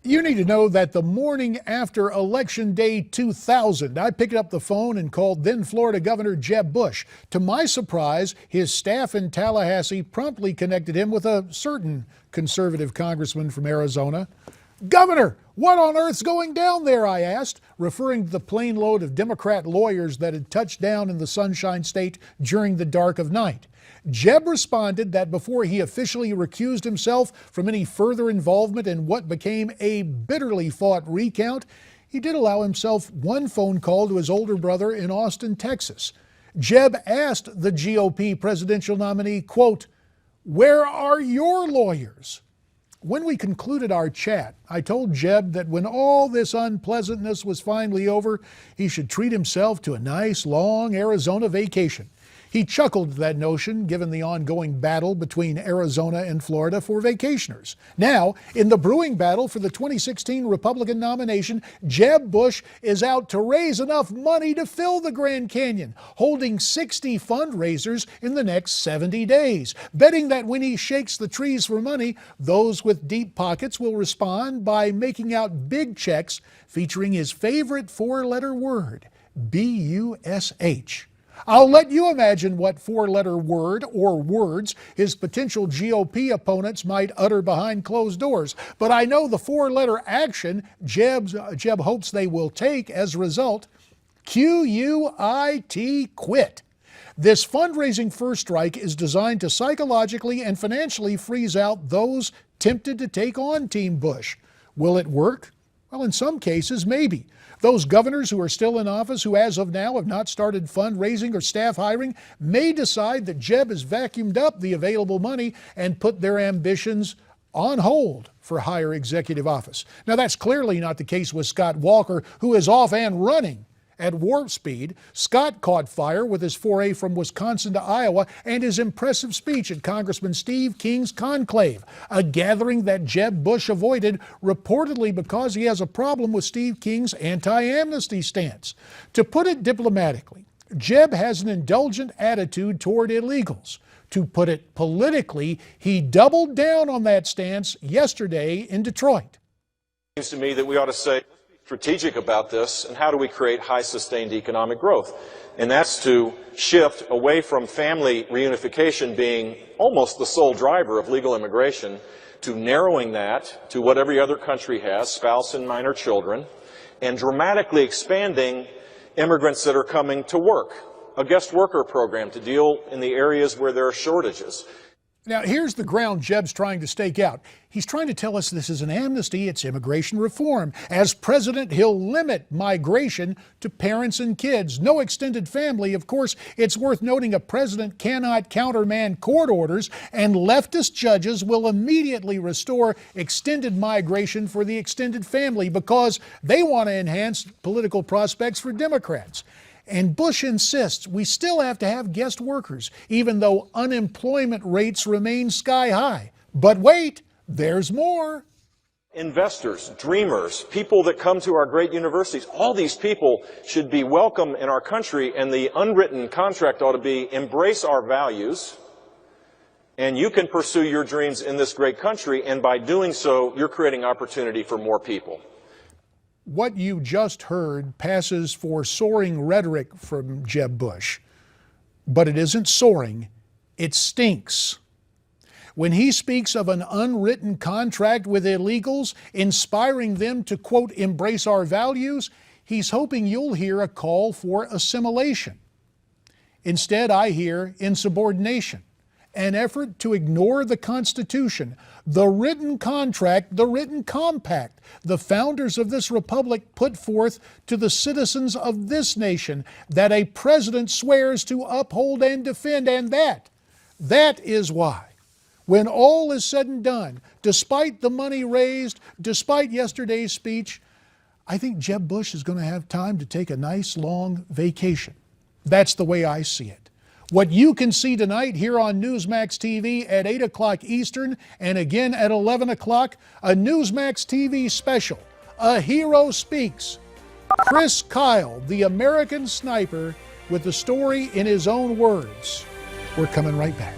You need to know that the morning after Election Day 2000, I picked up the phone and called then Florida Governor Jeb Bush. To my surprise, his staff in Tallahassee promptly connected him with a certain conservative congressman from Arizona. "Governor, what on earth's going down there?" I asked, referring to the plane load of Democrat lawyers that had touched down in the Sunshine State during the dark of night. Jeb responded that before he officially recused himself from any further involvement in what became a bitterly fought recount, he did allow himself one phone call to his older brother in Austin, Texas. Jeb asked the GOP presidential nominee, quote, "Where are your lawyers?" When we concluded our chat, I told Jeb that when all this unpleasantness was finally over, he should treat himself to a nice, long Arizona vacation. He chuckled at that notion, given the ongoing battle between Arizona and Florida for vacationers. Now, in the brewing battle for the 2016 Republican nomination, Jeb Bush is out to raise enough money to fill the Grand Canyon, holding 60 fundraisers in the next 70 days, betting that when he shakes the trees for money, those with deep pockets will respond by making out big checks featuring his favorite four-letter word, B-U-S-H. I'll let you imagine what four-letter word or words his potential GOP opponents might utter behind closed doors. But I know the four-letter action Jeb hopes they will take as a result. Q-U-I-T, quit. This fundraising first strike is designed to psychologically and financially freeze out those tempted to take on Team Bush. Will it work? Well, in some cases, maybe. Those governors who are still in office, who as of now have not started fundraising or staff hiring, may decide that Jeb has vacuumed up the available money and put their ambitions on hold for higher executive office. Now, that's clearly not the case with Scott Walker, who is off and running at warp speed. Scott caught fire with his foray from Wisconsin to Iowa and his impressive speech at Congressman Steve King's conclave, a gathering that Jeb Bush avoided reportedly because he has a problem with Steve King's anti-amnesty stance. To put it diplomatically, Jeb has an indulgent attitude toward illegals. To put it politically, he doubled down on that stance yesterday in Detroit. It seems to me that we ought to say strategic about this, and how do we create high sustained economic growth? And that's to shift away from family reunification being almost the sole driver of legal immigration, to narrowing that to what every other country has, spouse and minor children, and dramatically expanding immigrants that are coming to work, a guest worker program to deal in the areas where there are shortages. Now, here's the ground Jeb's trying to stake out. He's trying to tell us this is an amnesty, it's immigration reform. As president, he'll limit migration to parents and kids, no extended family. Of course, it's worth noting a president cannot countermand court orders, and leftist judges will immediately restore extended migration for the extended family because they want to enhance political prospects for Democrats. And Bush insists we still have to have guest workers, even though unemployment rates remain sky high. But wait, there's more. Investors, dreamers, people that come to our great universities, all these people should be welcome in our country, and the unwritten contract ought to be embrace our values, and you can pursue your dreams in this great country, and by doing so, you're creating opportunity for more people. What you just heard passes for soaring rhetoric from Jeb Bush. But it isn't soaring, it stinks. When he speaks of an unwritten contract with illegals, inspiring them to, quote, embrace our values, he's hoping you'll hear a call for assimilation. Instead, I hear insubordination, an effort to ignore the Constitution, the written contract, the written compact the founders of this republic put forth to the citizens of this nation that a president swears to uphold and defend. And that is why, when all is said and done, despite the money raised, despite yesterday's speech, I think Jeb Bush is going to have time to take a nice long vacation. That's the way I see it. What you can see tonight here on Newsmax TV at 8 o'clock Eastern and again at 11 o'clock, a Newsmax TV special, A Hero Speaks. Chris Kyle, the American sniper, with the story in his own words. We're coming right back.